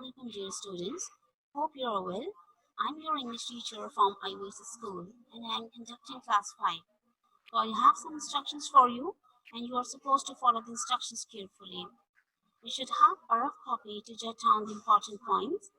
Assalamualaikum dear students. Hope you are well. I'm your English teacher from IVC school and I'm conducting class 5. So I have some instructions for you and you are supposed to follow the instructions carefully. You should have a rough copy to jot down the important points.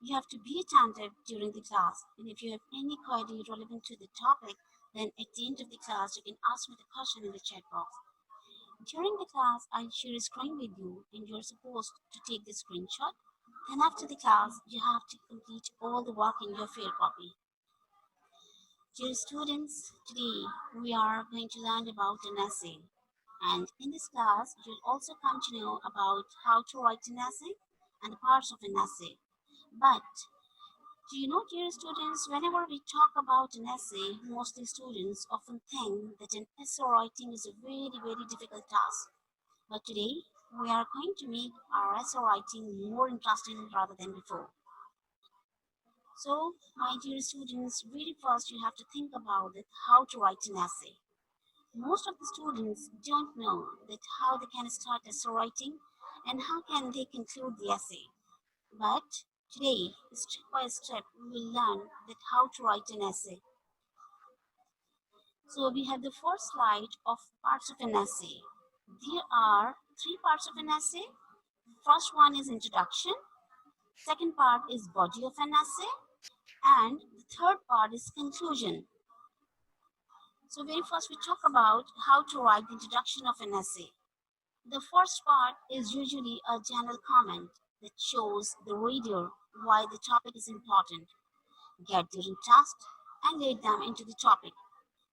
You have to be attentive during the class and if you have any query relevant to the topic, then at the end of the class you can ask me the question in the chat box. During the class, I'll share a screen with you and you're supposed to take the screenshot. Then after the class, you have to complete all the work in your fair copy. Dear students, today we are going to learn about an essay. And in this class, you'll also come to know about how to write an essay and the parts of an essay. But do you know, dear students, whenever we talk about an essay, mostly students often think that an essay writing is a very difficult task. But today, we are going to make our essay writing more interesting rather than before. So, my dear students, very first you have to think about it, how to write an essay. Most of the students don't know that how they can start essay writing and how can they conclude the essay. But today, step by step, we will learn that how to write an essay. So we have the first slide of parts of an essay. There are three parts of an essay. First one is introduction, second part is body of an essay, and the third part is conclusion. So very first we talk about how to write the introduction of an essay. The first part is usually a general comment that shows the reader why the topic is important, get their interest, and lead them into the topic.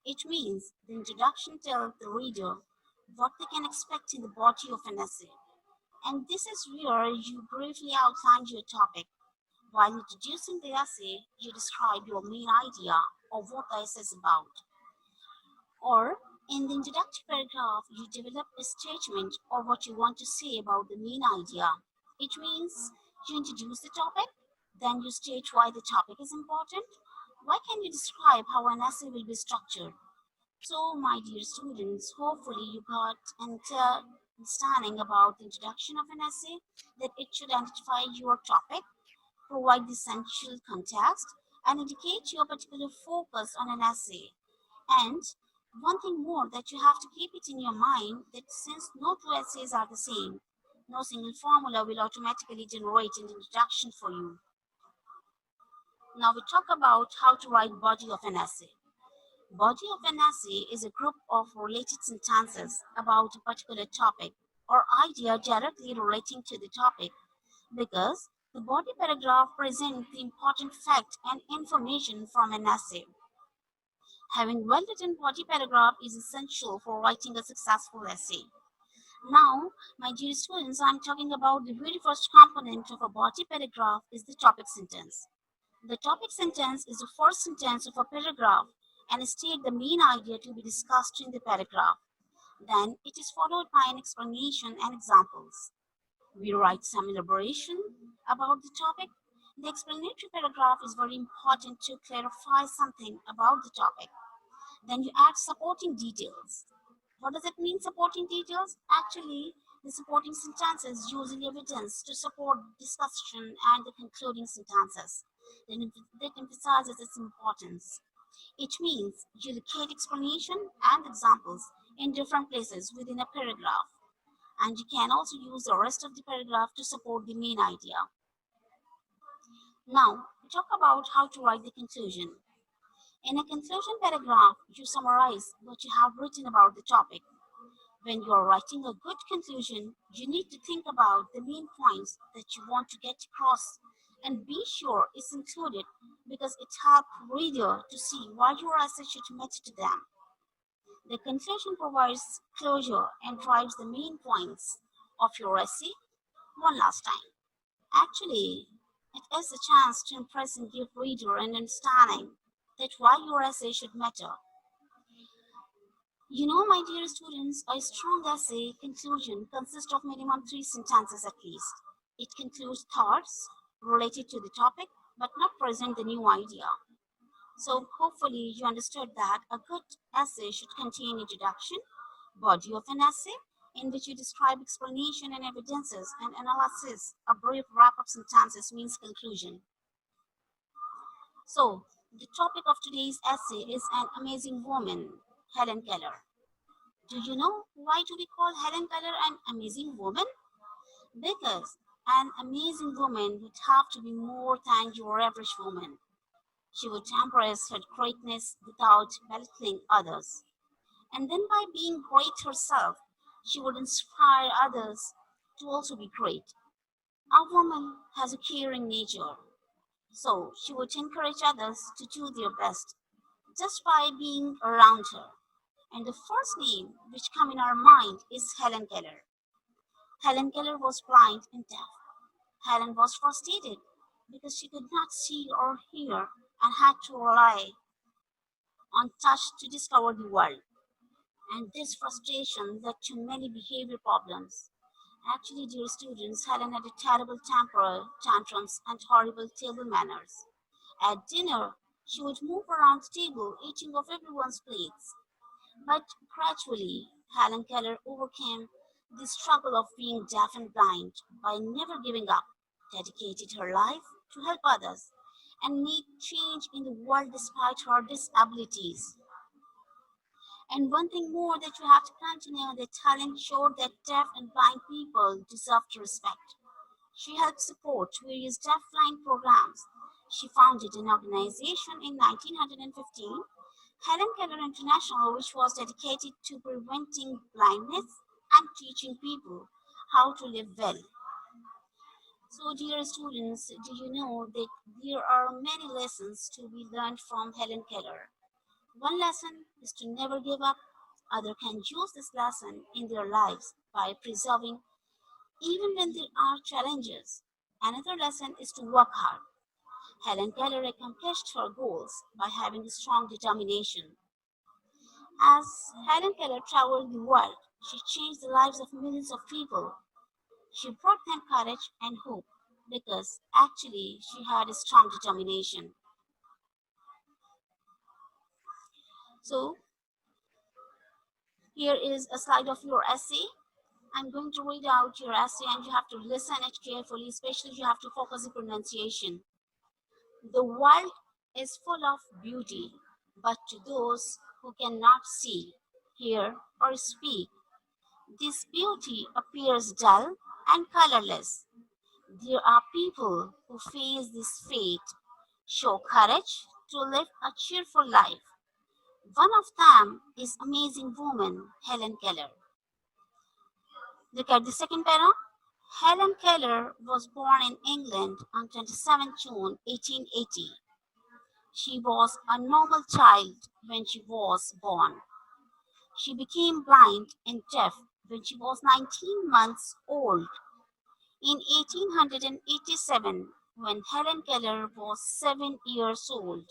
It means the introduction tells the reader what they can expect in the body of an essay. And this is where you briefly outline your topic. While introducing the essay, you describe your main idea of what the essay is about. Or, in the introductory paragraph, you develop a statement of what you want to say about the main idea. It means you introduce the topic, then you state why the topic is important. Why can you describe how an essay will be structured? So, my dear students, hopefully you got an understanding about the introduction of an essay, that it should identify your topic, provide the essential context, and indicate your particular focus on an essay. And one thing more that you have to keep it in your mind that since no two essays are the same, no single formula will automatically generate an introduction for you. Now we talk about how to write body of an essay. Body of an essay is a group of related sentences about a particular topic or idea directly relating to the topic because the body paragraph presents the important fact and information from an essay. Having well-written body paragraph is essential for writing a successful essay. Now, my dear students, I'm talking about the very first component of a body paragraph is the topic sentence. The topic sentence is the first sentence of a paragraph and state the main idea to be discussed in the paragraph. Then it is followed by an explanation and examples. We write some elaboration about the topic. The explanatory paragraph is very important to clarify something about the topic. Then you add supporting details. What does it mean, supporting details? Actually, the supporting sentences using evidence to support discussion and the concluding sentences that emphasizes its importance. It means you locate explanation and examples in different places within a paragraph. And you can also use the rest of the paragraph to support the main idea. Now, we talk about how to write the conclusion. In a conclusion paragraph, you summarize what you have written about the topic. When you are writing a good conclusion, you need to think about the main points that you want to get across and be sure it's included because it helps reader to see why your essay should matter to them. The conclusion provides closure and drives the main points of your essay one last time. Actually, it is a chance to impress and give reader an understanding that why your essay should matter. You know, my dear students, a strong essay conclusion consists of minimum 3 sentences at least. It concludes thoughts related to the topic but not present the new idea. So hopefully you understood that a good essay should contain introduction, body of an essay, in which you describe explanation and evidences and analysis. A brief wrap-up sentences means conclusion. So, the topic of today's essay is an amazing woman, Helen Keller. Do you know why do we call Helen Keller an amazing woman? Because an amazing woman would have to be more than your average woman. She would embrace her greatness without belittling others. And then by being great herself, she would inspire others to also be great. A woman has a caring nature, so she would encourage others to do their best just by being around her. And the first name which come in our mind is Helen Keller. Helen Keller was blind and deaf. Helen was frustrated because she could not see or hear and had to rely on touch to discover the world. And this frustration led to many behavior problems. Actually, dear students, Helen had a terrible temper, tantrums, and horrible table manners. At dinner, she would move around the table, eating off everyone's plates. But gradually, Helen Keller overcame the struggle of being deaf and blind by never giving up, dedicated her life to help others, and made change in the world despite her disabilities. And one thing more that you have to continue that Helen showed that deaf and blind people deserve respect. She helped support various deaf-blind programs. She founded an organization in 1915, Helen Keller International, which was dedicated to preventing blindness and teaching people how to live well. So, dear students, do you know that there are many lessons to be learned from Helen Keller? One lesson is to never give up. Others can use this lesson in their lives by preserving even when there are challenges. Another lesson is to work hard. Helen Keller accomplished her goals by having a strong determination. As Helen Keller traveled the world, she changed the lives of millions of people. She brought them courage and hope because actually she had a strong determination. So, here is a slide of your essay. I'm going to read out your essay and you have to listen it carefully, especially you have to focus the pronunciation. The world is full of beauty, but to those who cannot see, hear, or speak, this beauty appears dull and colorless. There are people who face this fate, show courage to live a cheerful life. One of them is amazing woman Helen Keller. Look at the second panel. Helen Keller was born in England on 27 June 1880. She was a normal child when she was born. She became blind and deaf when she was 19 months old. In 1887, when Helen Keller was 7 years old,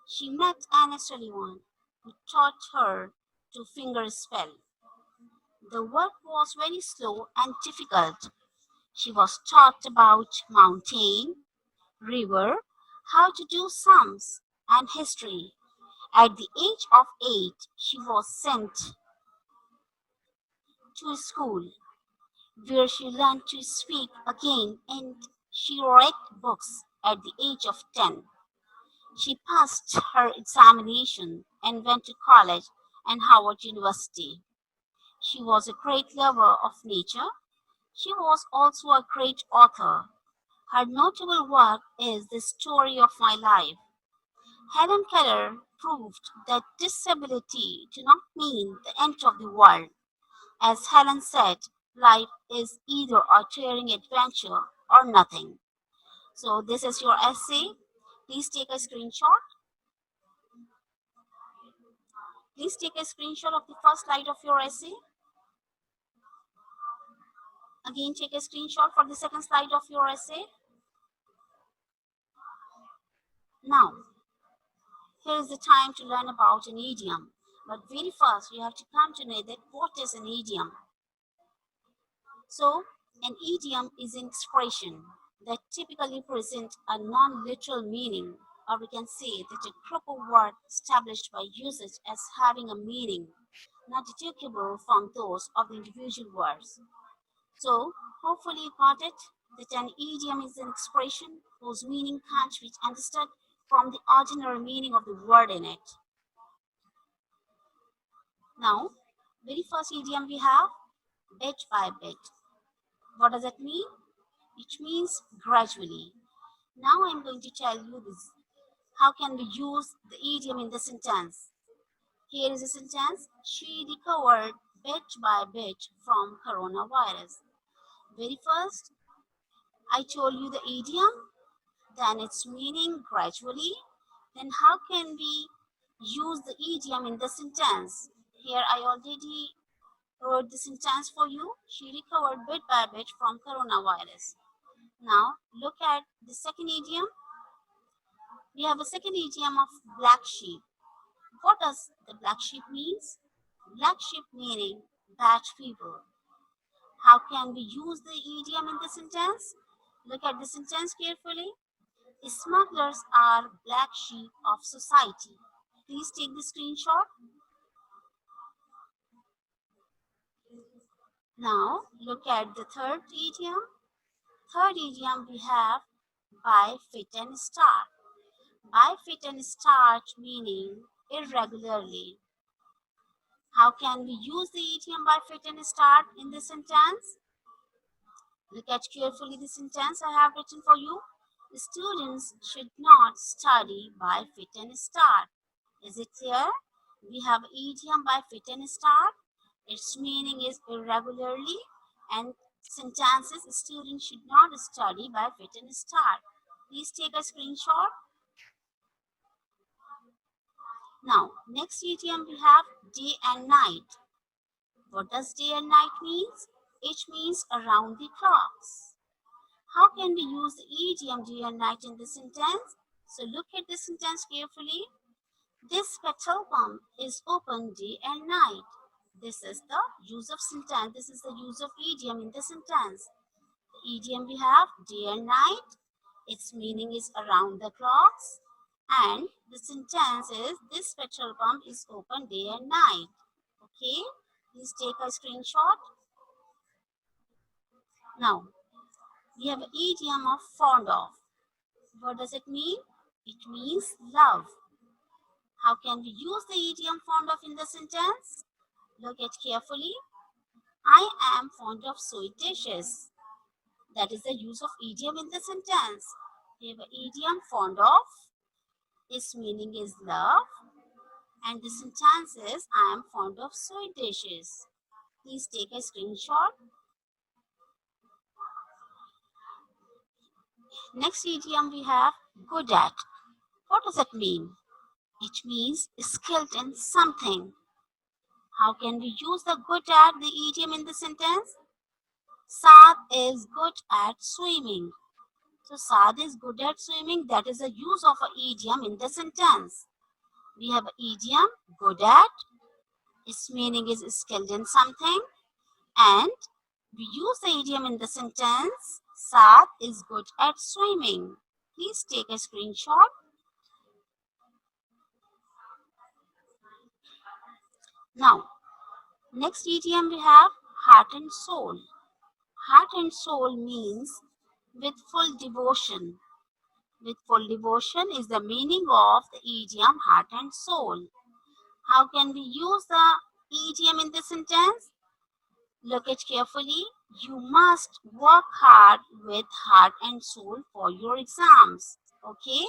she met Anne Sullivan, who taught her to finger spell. The work was very slow and difficult. She was taught about mountain, river, how to do sums, and history. At the age of 8, she was sent to school where she learned to speak again and she read books at the age of 10. She passed her examination and went to college and Howard University. She was a great lover of nature. She was also a great author. Her notable work is The Story of My Life. Helen Keller proved that disability did not mean the end of the world. As Helen said, life is either a tearing adventure or nothing. So this is your essay. Please take a screenshot. Please take a screenshot of the first slide of your essay. Again, take a screenshot for the second slide of your essay. Now, here is the time to learn about an idiom. But very first, you have to come to know that what is an idiom. So, an idiom is an expression that typically presents a non-literal meaning. or we can say that a group of words established by usage as having a meaning not detectable from those of the individual words. So, hopefully you got it that an idiom is an expression whose meaning can't be understood from the ordinary meaning of the word in it. Now, very first idiom we have bit by bit. What does it mean? It means gradually. Now I'm going to tell you this. How can we use the idiom in the sentence? Here is a sentence. She recovered bit by bit from coronavirus. Very first, I told you the idiom, then its meaning gradually. Then how can we use the idiom in the sentence? Here I already wrote the sentence for you. She recovered bit by bit from coronavirus. Now look at the second idiom. We have a second idiom of black sheep. What does the black sheep means? Black sheep meaning bad people. How can we use the idiom in the sentence? Look at the sentence carefully. Smugglers are black sheep of society. Please take the screenshot. Now look at the third idiom. Third idiom we have by fit and start. By fit and start meaning irregularly. How can we use the idiom by fit and start in the sentence? Look at carefully the sentence I have written for you. The students should not study by fit and start. Is it clear? We have idiom by fit and start. Its meaning is irregularly, and sentences students should not study by fit and start. Please take a screenshot. Now, next idiom we have day and night. What does day and night means? It means around the clocks. How can we use the idiom day and night in the sentence? So look at the sentence carefully. This petrol pump is open day and night. This is the use of sentence. This is the use of idiom in the sentence. The idiom we have day and night. Its meaning is around the clocks. And the sentence is this petrol pump is open day and night. Okay, please take a screenshot. Now, we have an idiom of fond of. What does it mean? It means love. How can we use the idiom fond of in the sentence? Look at carefully. I am fond of sweet dishes. That is the use of idiom in the sentence. We have an idiom fond of. Its meaning is love. And the sentence is I am fond of sweet dishes. Please take a screenshot. Next idiom we have good at. What does it mean? It means skilled in something. How can we use the good at the idiom in the sentence? Saad is good at swimming. So Saad is good at swimming. That is the use of an idiom in the sentence. We have an idiom good at. Its meaning is skilled in something. And we use the idiom in the sentence. Saad is good at swimming. Please take a screenshot. Now, next idiom we have heart and soul. Heart and soul means with full devotion. With full devotion is the meaning of the idiom heart and soul. How can we use the idiom in the sentence? Look at carefully. You must work hard with heart and soul for your exams. Okay?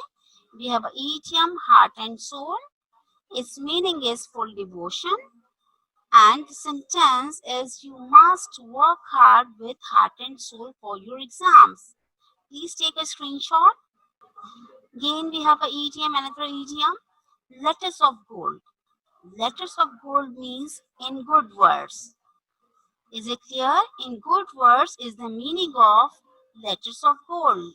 We have an idiom heart and soul. Its meaning is full devotion. And the sentence is you must work hard with heart and soul for your exams. Please take a screenshot. Again, we have an idiom, another idiom, letters of gold. Letters of gold means in good words. Is it clear? In good words is the meaning of letters of gold.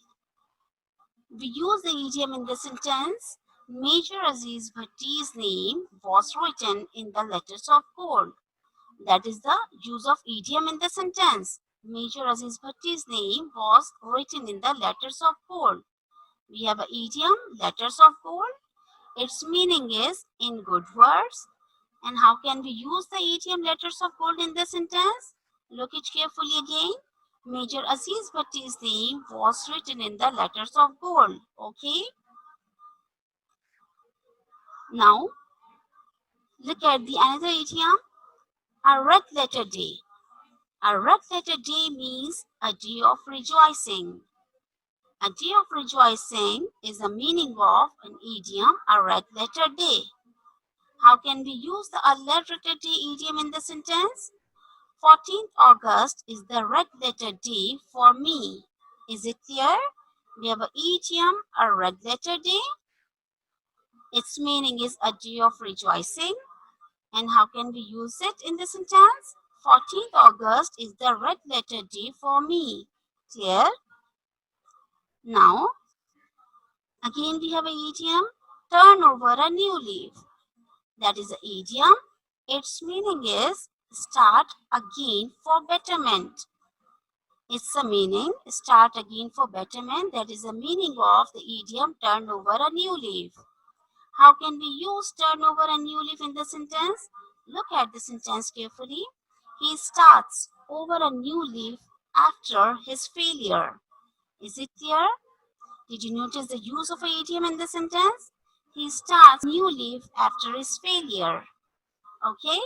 We use the idiom in the sentence, Major Aziz Bhatti's name was written in the letters of gold. That is the use of idiom in the sentence. Major Aziz Bhatti's name was written in the letters of gold. We have an idiom, letters of gold. Its meaning is in good words. And how can we use the idiom letters of gold in this sentence? Look it carefully again. Major Aziz Bhatti's name was written in the letters of gold. Okay. Now, look at the another idiom, a red letter day. A red letter day means a day of rejoicing. A day of rejoicing is the meaning of an idiom, a red letter day. How can we use the a red letter day idiom in the sentence? 14th August is the red letter day for me. Is it clear? We have an idiom, a red letter day. Its meaning is a day of rejoicing. And how can we use it in the sentence? 14th August is the red letter day for me. Clear? Now, again we have an idiom, turn over a new leaf. That is an idiom. Its meaning is start again for betterment. It's a meaning, start again for betterment. That is the meaning of the idiom, turn over a new leaf. How can we use turn over a new leaf in the sentence? Look at the sentence carefully. He starts over a new leaf after his failure. Is it clear? Did you notice the use of an idiom in the sentence? He starts a new leaf after his failure. Okay?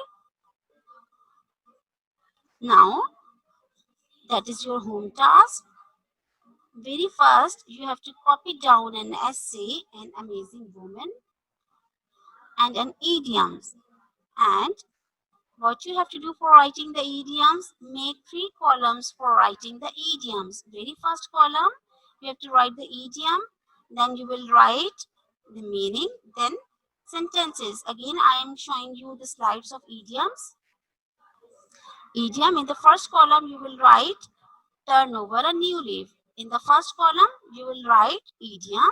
Now, that is your home task. Very first, you have to copy down an essay, an amazing woman, and an idioms. And what you have to do for writing the idioms, make 3 columns for writing the idioms. Very first column, you have to write the idiom, then you will write the meaning, then sentences. Again, I am showing you the slides of idioms. Idiom, in the first column, you will write turn over a new leaf. In the first column, you will write idiom,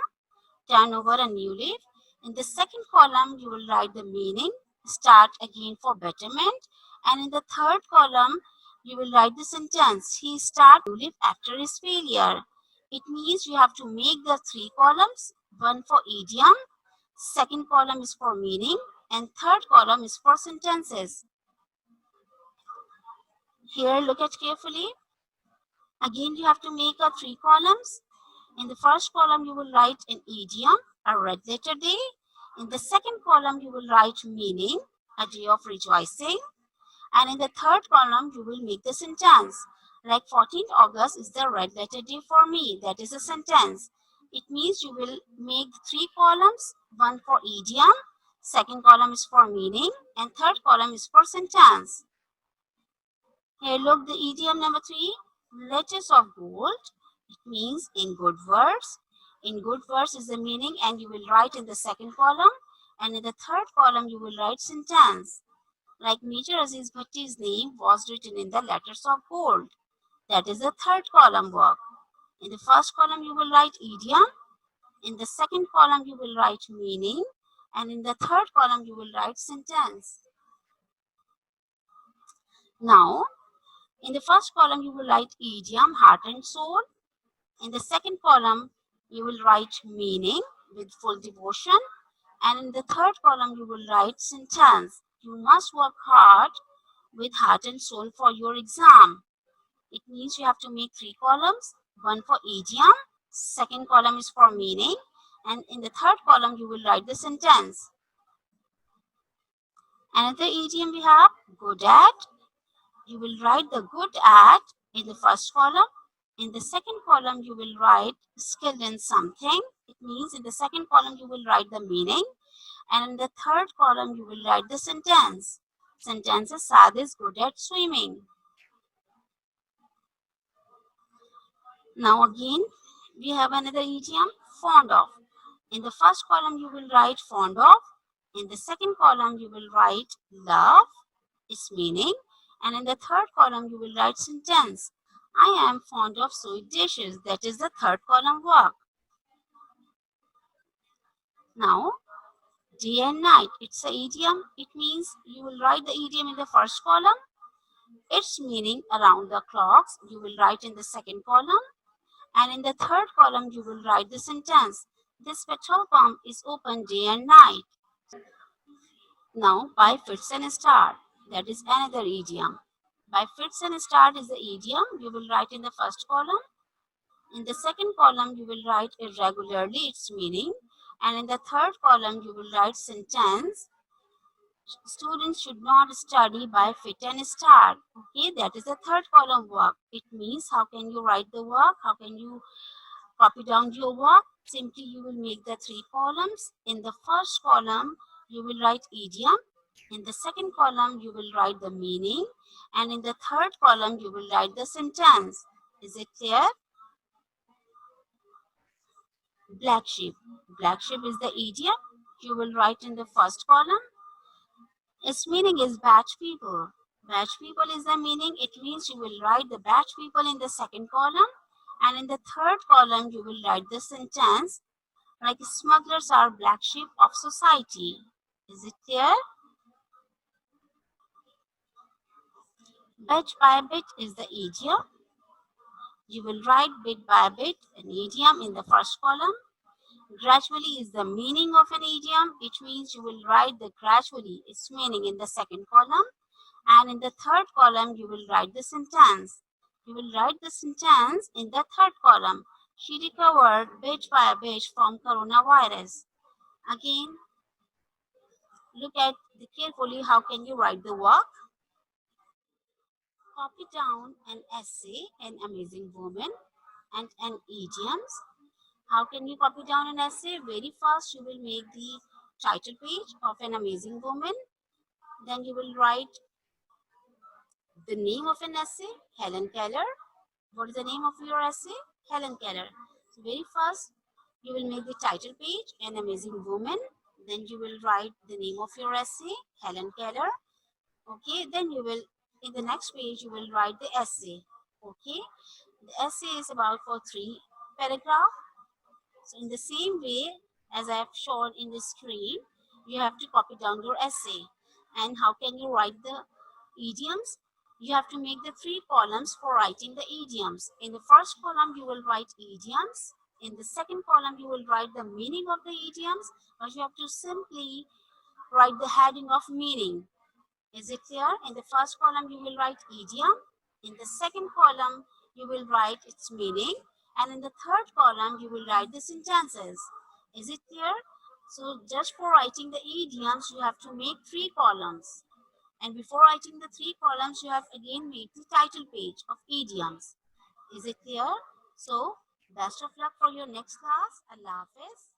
turn over a new leaf. In the second column, you will write the meaning, start again for betterment. And in the third column, you will write the sentence, he started a new leaf after his failure. It means you have to make the 3 columns, one for idiom, second column is for meaning, and third column is for sentences. Here, look at carefully. Again, you have to make a 3 columns. In the first column, you will write an idiom, a red letter day. In the second column, you will write meaning, a day of rejoicing. And in the third column, you will make the sentence. Like 14th August is the red letter day for me. That is a sentence. It means you will make 3 columns, one for idiom, second column is for meaning, and third column is for sentence. Here look the idiom number 3, letters of gold. It means in good words. In good words is the meaning, and you will write in the second column, and in the third column you will write sentence. Like Major Aziz Bhatti's name was written in the letters of gold. That is the third column work. In the first column you will write idiom, in the second column you will write meaning, and in the third column you will write sentence. Now, in the first column you will write idiom, heart and soul. In the second column, you will write meaning with full devotion. And in the third column, you will write sentence. You must work hard with heart and soul for your exam. It means you have to make 3 columns, one for idiom, second column is for meaning, and in the third column, you will write the sentence. Another idiom we have, good at. You will write the good at in the first column. In the second column, you will write skilled in something. It means in the second column, you will write the meaning. And in the third column, you will write the sentence. Sentence is Saad is good at swimming. Now again, we have another idiom, fond of. In the first column, you will write fond of. In the second column, you will write love, its meaning. And in the third column, you will write sentence. I am fond of sweet dishes. That is the third column work. Now, day and night. It's an idiom. It means you will write the idiom in the first column. Its meaning around the clocks. You will write in the second column. And in the third column, you will write the sentence. This petrol pump is open day and night. Now, by fits and start. That is another idiom. By fits and start is the idiom. You will write in the first column. In the second column, you will write irregularly its meaning. And in the third column, you will write sentence. Students should not study by fit and start. Okay, that is the third column work. It means how can you write the work? How can you copy down your work? Simply you will make the three columns. In the first column, you will write idiom. In the second column, you will write the meaning. And in the third column, you will write the sentence. Is it clear? Black sheep. Black sheep is the idiom. You will write in the first column. Its meaning is bad people. Bad people is the meaning. It means you will write the bad people in the second column. And in the third column, you will write the sentence like smugglers are black sheep of society. Is it clear? Bit by bit is the idiom. You will write bit by bit an idiom in the first column. Gradually is the meaning of an idiom. It means you will write the gradually its meaning in the second column. And in the third column, you will write the sentence. You will write the sentence in the third column. She recovered bit by bit from coronavirus. Again, look at carefully how can you write the work. Copy down an essay, An Amazing Woman, and an idioms. How can you copy down an essay? Very first, you will make the title page of An Amazing Woman. Then you will write the name of an essay, Helen Keller. What is the name of your essay? Helen Keller. So very first, you will make the title page, An Amazing Woman. Then you will write the name of your essay, Helen Keller. Okay, then you will, in the next page, you will write the essay. Okay, the essay is about for 3 paragraphs. So in the same way as I have shown in the screen, you have to copy down your essay. And how can you write the idioms? You have to make the 3 columns for writing the idioms. In the first column, you will write idioms. In the second column, you will write the meaning of the idioms, but you have to simply write the heading of meaning. Is it clear? In the first column, you will write idiom. In the second column, you will write its meaning. And in the third column, you will write the sentences. Is it clear? So just for writing the idioms, you have to make 3 columns. And before writing the 3 columns, you have again made the title page of idioms. Is it clear? So, best of luck for your next class. Allah Hafiz.